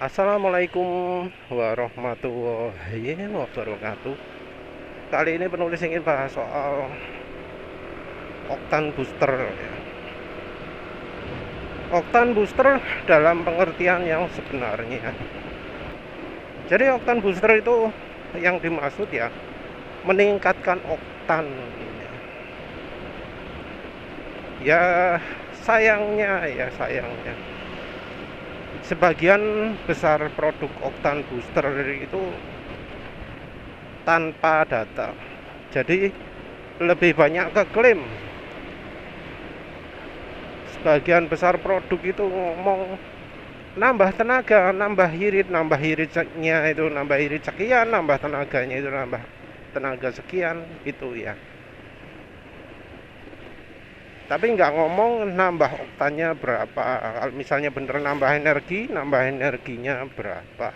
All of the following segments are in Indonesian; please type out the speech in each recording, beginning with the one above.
Assalamualaikum warahmatullahi wabarakatuh. Kali ini penulis ingin bahas soal oktan booster ya. Oktan booster dalam pengertian yang sebenarnya. Jadi oktan booster itu yang dimaksud ya meningkatkan oktan. Ya sayangnya sebagian besar produk oktan booster itu tanpa data. Jadi lebih banyak ke klaim. Sebagian besar produk itu ngomong nambah tenaga, nambah iritnya itu nambah irit sekian, nambah tenaganya itu nambah tenaga sekian itu ya. Tapi nggak ngomong nambah oktannya berapa. Kalau misalnya bener nambah energinya berapa.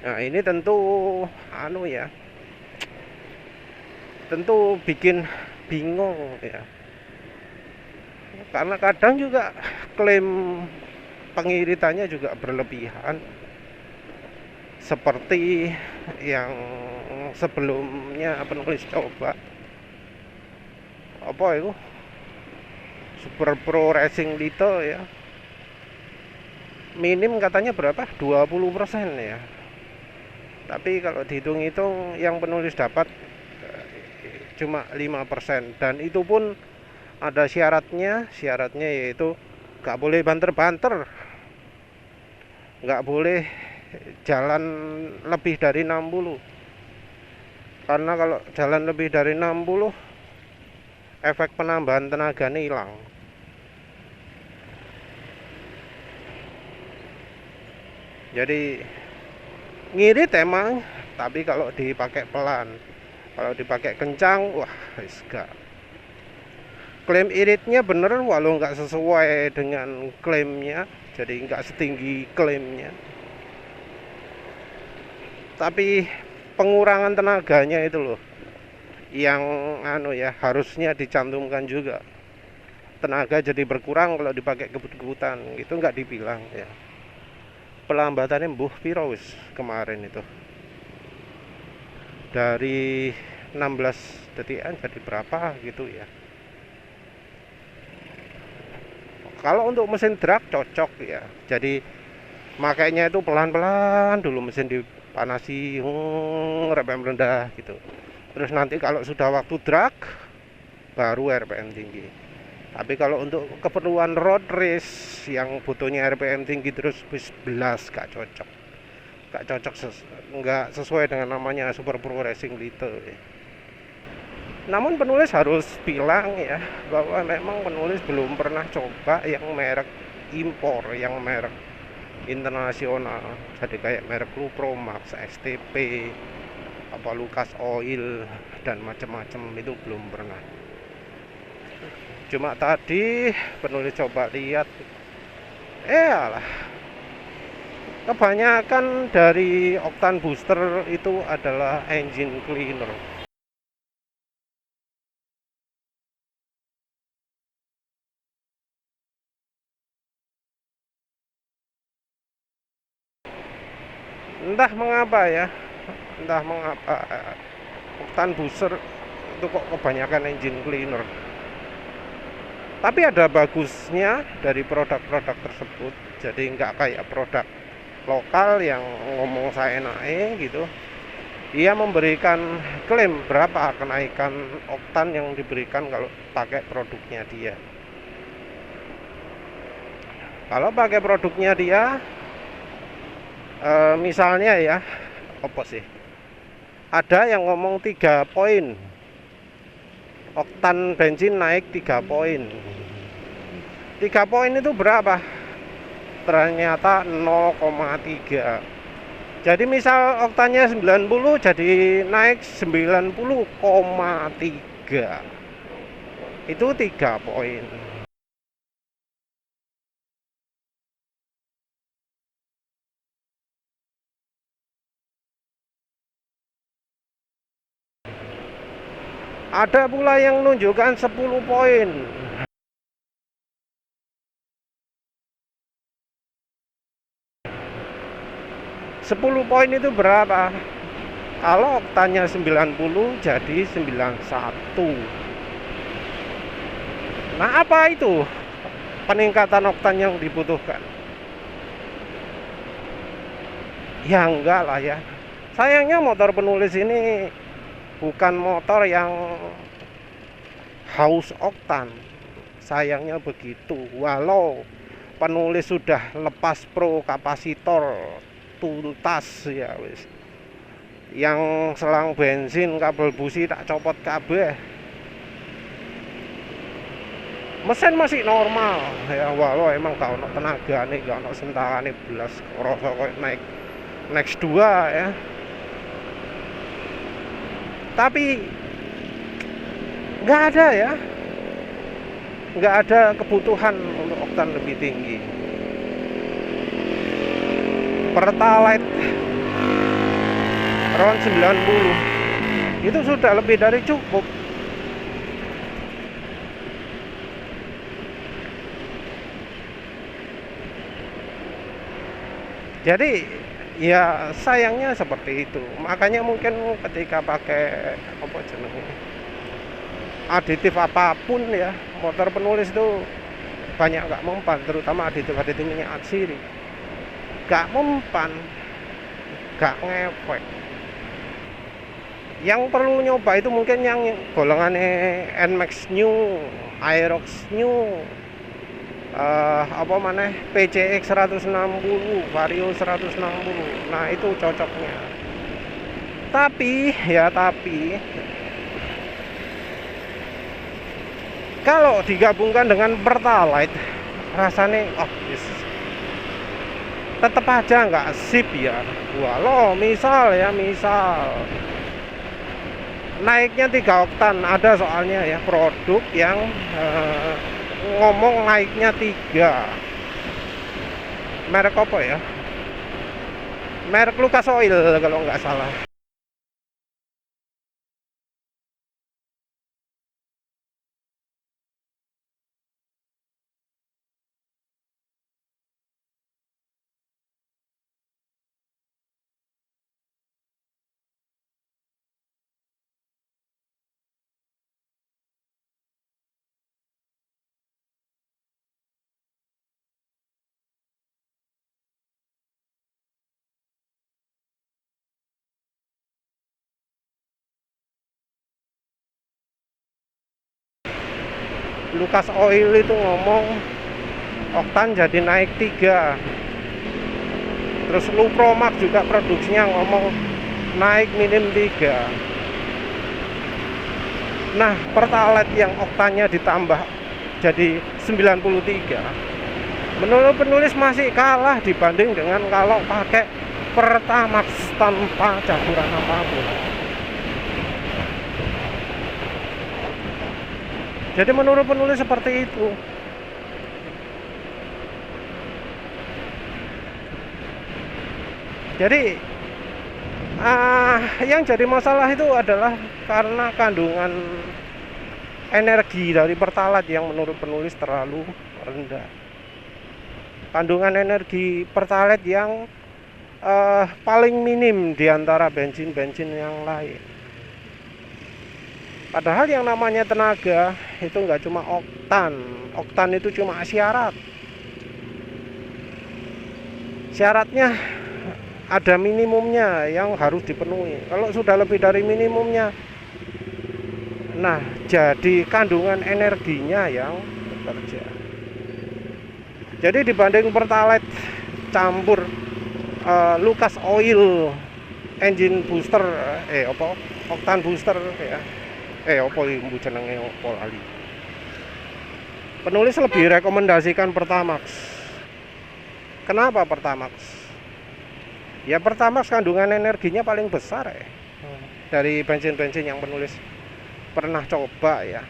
Nah ini tentu tentu bikin bingung ya, karena kadang juga klaim pengiritannya juga berlebihan seperti yang sebelumnya penulis coba apa itu Super Pro Racing Lite ya, minim katanya berapa 20% ya, tapi kalau dihitung-hitung yang penulis dapat cuma 5%, dan itu pun ada syaratnya yaitu nggak boleh banter-banter, nggak boleh jalan lebih dari 60, karena kalau jalan lebih dari 60 efek penambahan tenaganya hilang. Jadi ngirit emang, tapi kalau dipakai pelan, kalau dipakai kencang wah gak. Klaim iritnya bener walau nggak sesuai dengan klaimnya, jadi nggak setinggi klaimnya, tapi pengurangan tenaganya itu loh yang harusnya dicantumkan juga. Tenaga jadi berkurang kalau dipakai kebut-kebutan, itu nggak dibilang ya. Pelambatannya mbuh piro wis kemarin itu dari 16 detikan jadi berapa gitu ya. Kalau untuk mesin drag cocok ya, jadi makainya itu pelan-pelan dulu, mesin dipanasi RPM rendah gitu, terus nanti kalau sudah waktu drag baru RPM tinggi. Tapi kalau untuk keperluan road race yang butuhnya RPM tinggi terus bis belas gak cocok, nggak sesuai dengan namanya Super Pro Racing Lite ya. Namun penulis harus bilang ya bahwa memang penulis belum pernah coba yang merek impor, yang merek internasional, jadi kayak merek Lupro, Max, STP, apa Lucas Oil dan macam-macam, itu belum pernah. Cuma tadi penulis coba lihat, alah, kebanyakan dari oktan booster itu adalah engine cleaner. Entah mengapa ya, entah mengapa oktan booster itu kok kebanyakan engine cleaner. Tapi ada bagusnya dari produk-produk tersebut, jadi nggak kayak produk lokal yang ngomong saya naik gitu. Ia memberikan klaim berapa kenaikan oktan yang diberikan kalau pakai produknya dia. Kalau pakai produknya dia, misalnya ya, apa sih? Ada yang ngomong 3 poin, oktan bensin naik 3 poin. 3 poin itu berapa? Ternyata 0,3. Jadi misal oktannya 90 jadi naik 90,3. Itu 3 poin. Ada pula yang menunjukkan 10 poin. 10 poin itu berapa? Kalau oktannya 90 jadi 91. Nah, apa itu peningkatan oktan yang dibutuhkan? Ya enggak lah ya. Sayangnya motor penulis ini bukan motor yang haus oktan. Sayangnya begitu. Walau penulis sudah lepas pro kapasitor tuntas ya wis. Yang selang bensin kabel busi tak copot kabeh. Mesin masih normal ya, walau emang gak ono tenagane, gak ono sentakane belas, rasa kok naik Next 2 ya. Tapi nggak ada ya, nggak ada kebutuhan untuk oktan lebih tinggi. Pertalite RON 90 itu sudah lebih dari cukup. Jadi ya sayangnya seperti itu. Makanya mungkin ketika pakai apa jenenge aditif apapun ya, motor penulis itu banyak nggak mempan, terutama aditif minyak atsiri. Nggak mempan, nggak ngefek. Yang perlu nyoba itu mungkin yang golongannya NMAX New, Aerox New, apa mana PCX 160, Vario 160. Nah itu cocoknya. Tapi kalau digabungkan dengan Pertalite rasanya tetap aja nggak sip ya. Walau misal naiknya 3 oktan, ada soalnya ya produk yang ngomong naiknya 3. Merek apa ya? Merek Lucas Oil kalau nggak salah. Lucas Oil itu ngomong oktan jadi naik 3. Terus Lupromax juga produksinya ngomong naik minim 3. Nah, Pertalite yang oktannya ditambah jadi 93, menurut penulis masih kalah dibanding dengan kalau pakai Pertamax tanpa campuran apapun. Jadi menurut penulis seperti itu. Jadi yang jadi masalah itu adalah karena kandungan energi dari Pertalite yang menurut penulis terlalu rendah. Kandungan energi Pertalite yang paling minim di antara bensin-bensin yang lain. Padahal yang namanya tenaga itu nggak cuma oktan. Oktan itu cuma syarat. Syaratnya ada minimumnya yang harus dipenuhi. Kalau sudah lebih dari minimumnya, nah jadi kandungan energinya yang bekerja. Jadi dibanding Pertalite campur Lucas Oil engine booster, oktan booster ya. Apa ibu jenenge apa lali. Penulis lebih rekomendasikan Pertamax. Kenapa Pertamax? Ya Pertamax kandungan energinya paling besar ya. Dari bensin-bensin yang penulis pernah coba ya.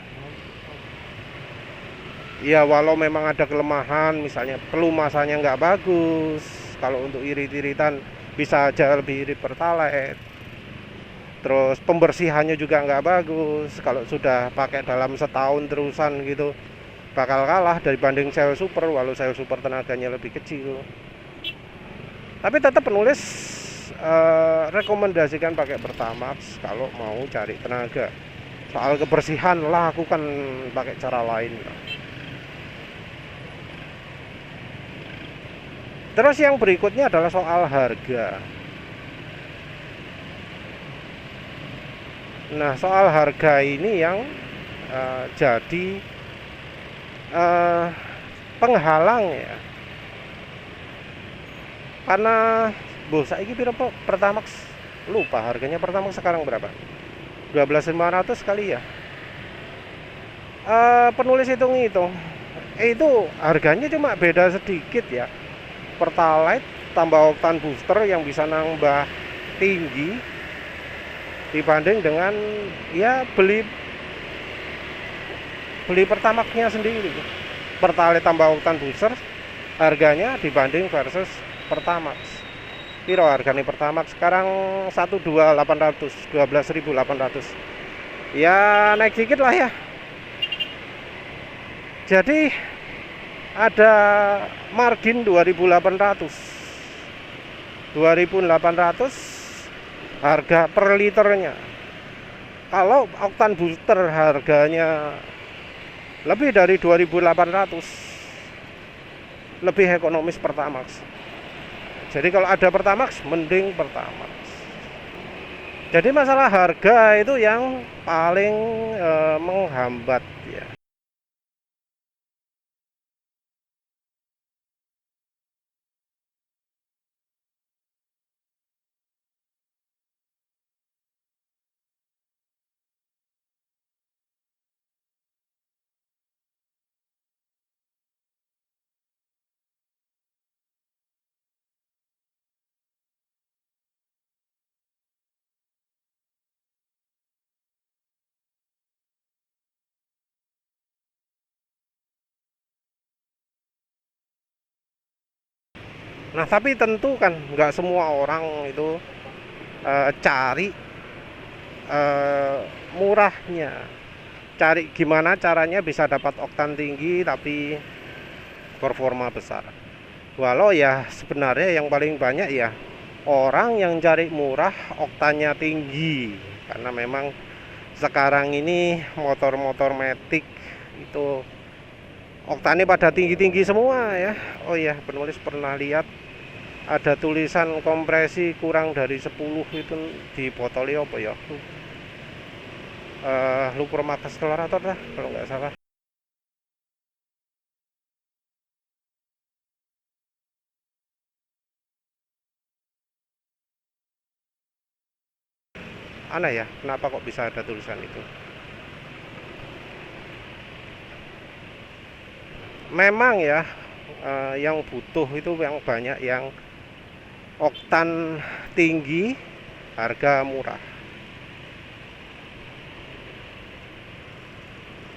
Ya walau memang ada kelemahan, misalnya pelumasannya nggak bagus. Kalau untuk irit-iritan bisa aja lebih irit Pertalite. Terus pembersihannya juga nggak bagus. Kalau sudah pakai dalam setahun terusan gitu bakal kalah dibanding Cell Super, walau Cell Super tenaganya lebih kecil. Tapi tetap penulis rekomendasikan pakai Pertamax kalau mau cari tenaga. Soal kebersihan lakukan pakai cara lain. Terus yang berikutnya adalah soal harga. Nah, soal harga ini yang jadi penghalang ya. Karena saiki piro Pertamax? Lupa harganya Pertamax sekarang berapa? 12.500 kali ya. Penulis hitung-hitung. Itu harganya cuma beda sedikit ya. Pertalite tambah oktan booster yang bisa nambah tinggi dibanding dengan ya beli Pertamax-nya sendiri. Pertalite tambah oktan booster harganya dibanding versus Pertamax. Piro harganya Pertamax sekarang 12.800 ya, naik dikit lah ya. Jadi ada margin 2.800 harga per liternya. Kalau oktan booster harganya lebih dari 2.800, lebih ekonomis Pertamax. Jadi kalau ada Pertamax mending Pertamax. Jadi masalah harga itu yang paling menghambat ya. Nah, tapi tentu kan nggak semua orang itu cari murahnya. Cari gimana caranya bisa dapat oktan tinggi tapi performa besar. Walau ya sebenarnya yang paling banyak ya orang yang cari murah oktannya tinggi. Karena memang sekarang ini motor-motor matic itu oktannya pada tinggi-tinggi semua ya. Oh ya, penulis pernah lihat ada tulisan kompresi kurang dari 10 itu di botol apa ya? Luper makas kelarator lah kalau nggak salah. Aneh ya, kenapa kok bisa ada tulisan itu? Memang ya, yang butuh itu yang banyak yang oktan tinggi, harga murah.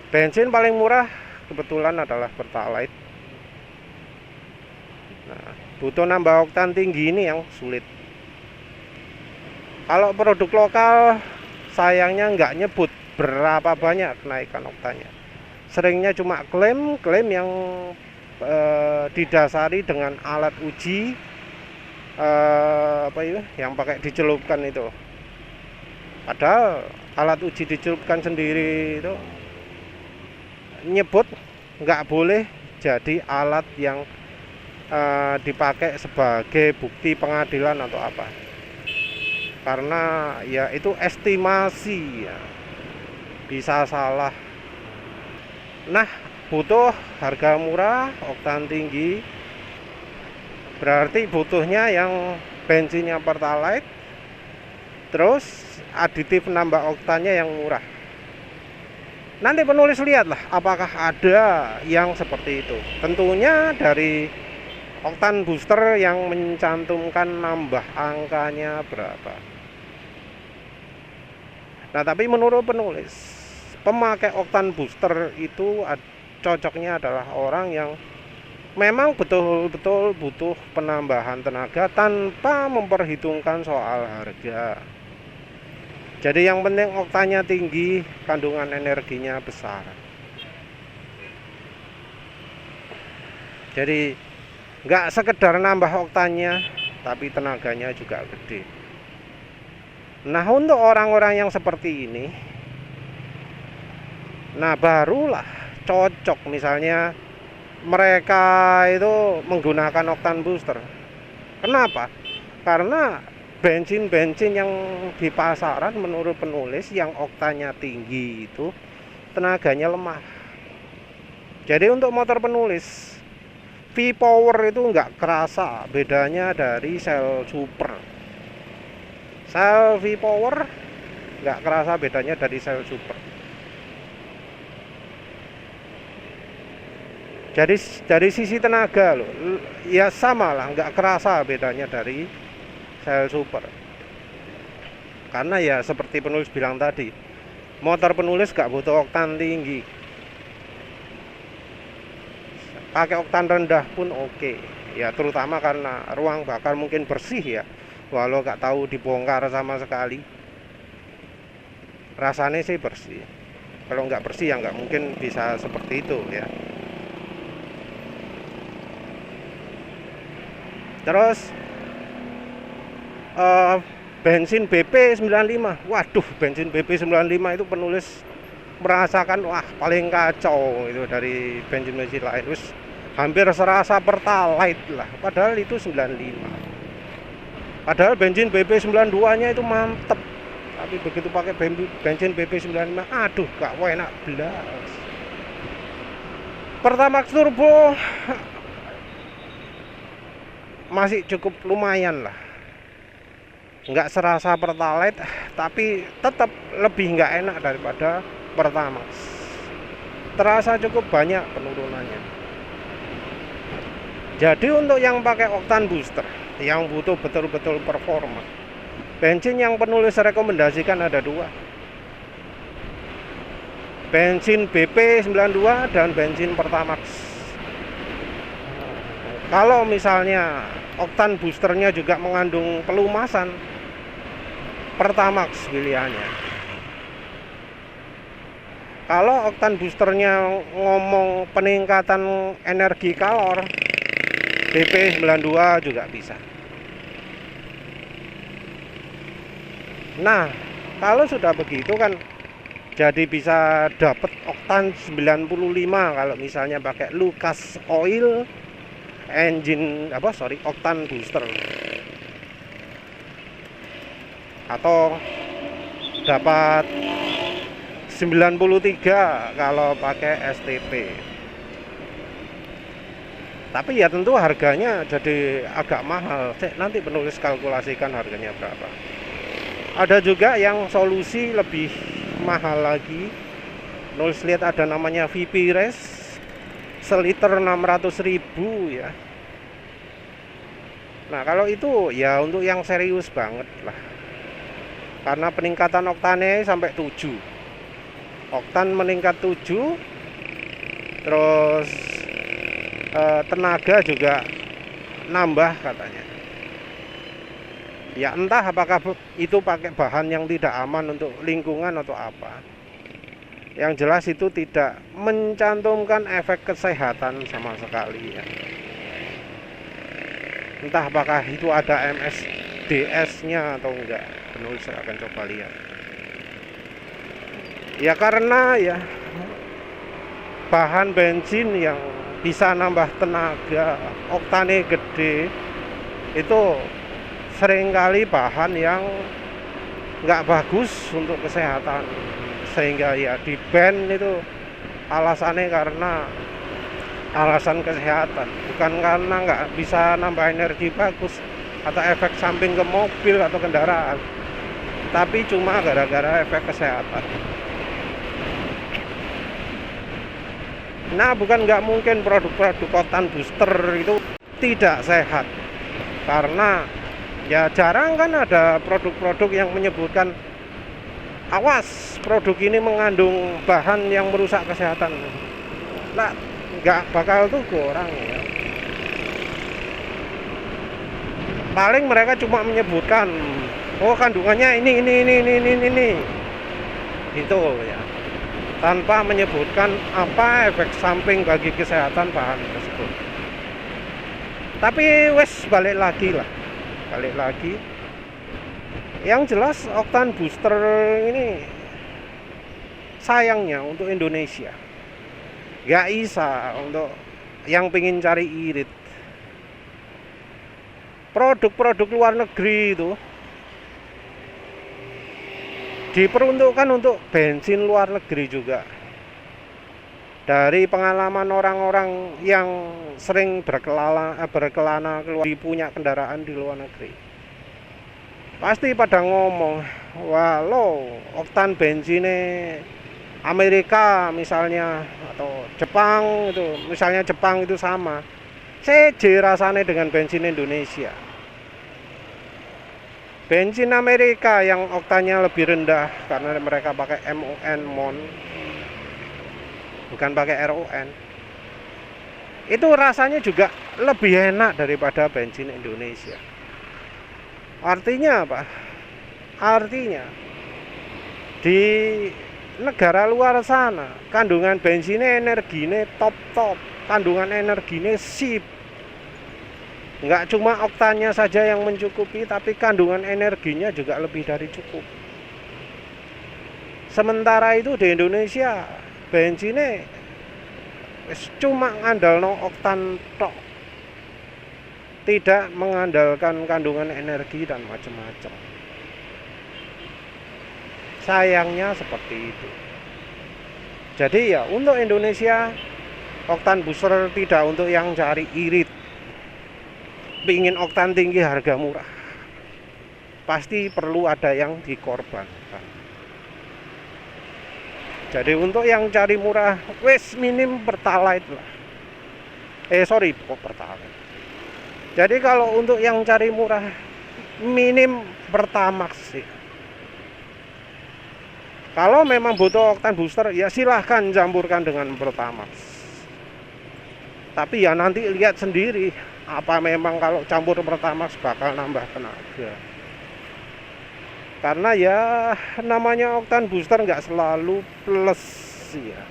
Bensin paling murah kebetulan adalah Pertalite. Nah, butuh nambah oktan tinggi ini yang sulit. Kalau produk lokal sayangnya nggak nyebut berapa banyak kenaikan oktannya. Seringnya cuma klaim yang didasari dengan alat uji apa itu yang pakai dicelupkan itu. Padahal alat uji dicelupkan sendiri itu nyebut nggak boleh jadi alat yang dipakai sebagai bukti pengadilan atau apa, karena ya itu estimasi ya, bisa salah. Nah, butuh harga murah, oktan tinggi, berarti butuhnya yang bensinnya Pertalite, terus aditif nambah oktannya yang murah. Nanti penulis lihatlah apakah ada yang seperti itu. Tentunya dari oktan booster yang mencantumkan nambah angkanya berapa. Nah, tapi menurut penulis, pemakai oktan booster itu cocoknya adalah orang yang memang betul-betul butuh penambahan tenaga tanpa memperhitungkan soal harga. Jadi yang penting oktannya tinggi, kandungan energinya besar. Jadi nggak sekedar nambah oktannya, tapi tenaganya juga gede. Nah, untuk orang-orang yang seperti ini, nah barulah cocok misalnya mereka itu menggunakan oktan booster. Kenapa? Karena bensin-bensin yang di pasaran menurut penulis yang oktannya tinggi itu tenaganya lemah. Jadi untuk motor penulis V-Power itu nggak kerasa bedanya dari sel super. Sel V-Power nggak kerasa bedanya dari sel super. Jadi dari sisi tenaga loh, ya sama lah, nggak kerasa bedanya dari sel super. Karena ya seperti penulis bilang tadi, motor penulis nggak butuh oktan tinggi. Pakai oktan rendah pun oke. Ya terutama karena ruang bakar mungkin bersih ya. Walau nggak tahu dibongkar sama sekali. Rasanya sih bersih. Kalau nggak bersih ya nggak mungkin bisa seperti itu ya. Terus bensin BP 95. Waduh, bensin BP 95 itu penulis merasakan wah paling kacau itu dari bensin-bensin lain. Terus hampir serasa pertalite lah. Padahal itu 95. Padahal bensin BP 92-nya itu mantep. Tapi begitu pakai bensin BP 95, aduh gak enak belas. Pertamax turbo masih cukup lumayan lah, nggak serasa pertalite, tapi tetap lebih nggak enak daripada Pertamax. Terasa cukup banyak penurunannya. Jadi untuk yang pakai oktan booster, yang butuh betul-betul performa, bensin yang penulis rekomendasikan ada dua, bensin BP 92 dan bensin Pertamax. Kalau misalnya oktan boosternya juga mengandung pelumasan, Pertamax pilihannya. Kalau oktan boosternya ngomong peningkatan energi kalor, BP 92 juga bisa. Nah, kalau sudah begitu kan jadi bisa dapat oktan 95 kalau misalnya pakai Lucas Oil oktan booster, atau dapat 93 kalau pakai STP. Tapi ya tentu harganya jadi agak mahal. Nanti penulis kalkulasikan harganya berapa. Ada juga yang solusi lebih mahal lagi. Penulis lihat ada namanya VP Race, seliter 600.000 ya. Nah kalau itu ya untuk yang serius banget lah, karena peningkatan oktannya sampai 7, oktan meningkat 7, terus tenaga juga nambah katanya. Ya entah apakah itu pakai bahan yang tidak aman untuk lingkungan atau apa. Yang jelas itu tidak mencantumkan efek kesehatan sama sekali ya. Entah apakah itu ada MSDS-nya atau enggak, penulis akan coba lihat. Ya karena ya bahan bensin yang bisa nambah tenaga, oktane gede, itu seringkali bahan yang enggak bagus untuk kesehatan. Sehingga ya di ban itu alasannya karena alasan kesehatan, bukan karena nggak bisa nambah energi bagus atau efek samping ke mobil atau kendaraan, tapi cuma gara-gara efek kesehatan. Nah bukan nggak mungkin produk-produk oktan booster itu tidak sehat, karena ya jarang kan ada produk-produk yang menyebutkan awas produk ini mengandung bahan yang merusak kesehatan. Nah, nggak bakal tuh kurang ya. Paling mereka cuma menyebutkan oh kandungannya ini itu ya, tanpa menyebutkan apa efek samping bagi kesehatan bahan tersebut. Tapi wes balik lagi lah, balik lagi. Yang jelas oktan booster ini sayangnya untuk Indonesia nggak bisa untuk yang pengen cari irit. Produk-produk luar negeri itu diperuntukkan untuk bensin luar negeri juga. Dari pengalaman orang-orang yang sering berkelana keluar punya kendaraan di luar negeri, pasti pada ngomong, wah lo oktan bensinnya Amerika misalnya atau Jepang itu, misalnya Jepang itu sama seje rasanya dengan bensin Indonesia. Bensin Amerika yang oktannya lebih rendah karena mereka pakai MON bukan pakai RON, itu rasanya juga lebih enak daripada bensin Indonesia. Artinya apa? Artinya di negara luar sana kandungan bensinnya energinya top, kandungan energinya sip. Nggak cuma oktannya saja yang mencukupi, tapi kandungan energinya juga lebih dari cukup. Sementara itu di Indonesia bensinnya cuma ngandalno oktan tok, tidak mengandalkan kandungan energi dan macam-macam. Sayangnya seperti itu. Jadi ya untuk Indonesia oktan booster tidak untuk yang cari irit, pingin oktan tinggi harga murah, pasti perlu ada yang dikorbankan. Jadi untuk yang cari murah, wes minim Pertalite lah. Kok Pertalite. Jadi kalau untuk yang cari murah, minim Pertamax sih. Kalau memang butuh oktan booster, ya silahkan campurkan dengan Pertamax. Tapi ya nanti lihat sendiri, apa memang kalau campur Pertamax bakal nambah tenaga. Karena ya namanya oktan booster nggak selalu plus ya.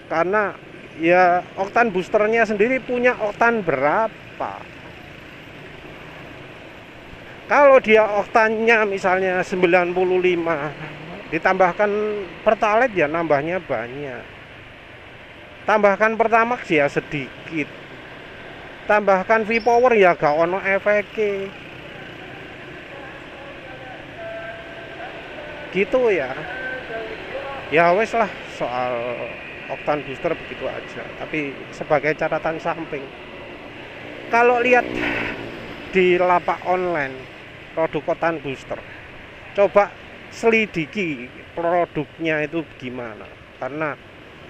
Karena ya oktan boosternya sendiri punya oktan berapa. Kalau dia oktannya misalnya 95, ditambahkan Pertalite ya nambahnya banyak. Tambahkan Pertamax ya sedikit. Tambahkan V-Power ya gak ono efeknya. Gitu ya. Ya wes lah soal oktan booster begitu aja. Tapi sebagai catatan samping, kalau lihat di lapak online produk oktan booster, coba selidiki produknya itu gimana. Karena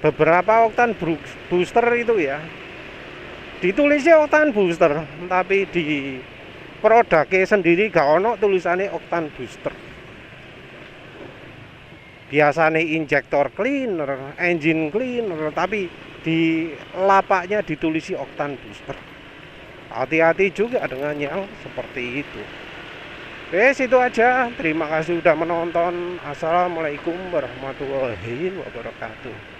beberapa oktan booster itu ya ditulisnya oktan booster, tapi di produknya sendiri gak ono tulisannya oktan booster. Biasanya injektor cleaner, engine cleaner, tapi di lapaknya ditulisi oktan booster. Hati-hati juga dengan yang seperti itu. Itu aja. Terima kasih sudah menonton. Assalamualaikum warahmatullahi wabarakatuh.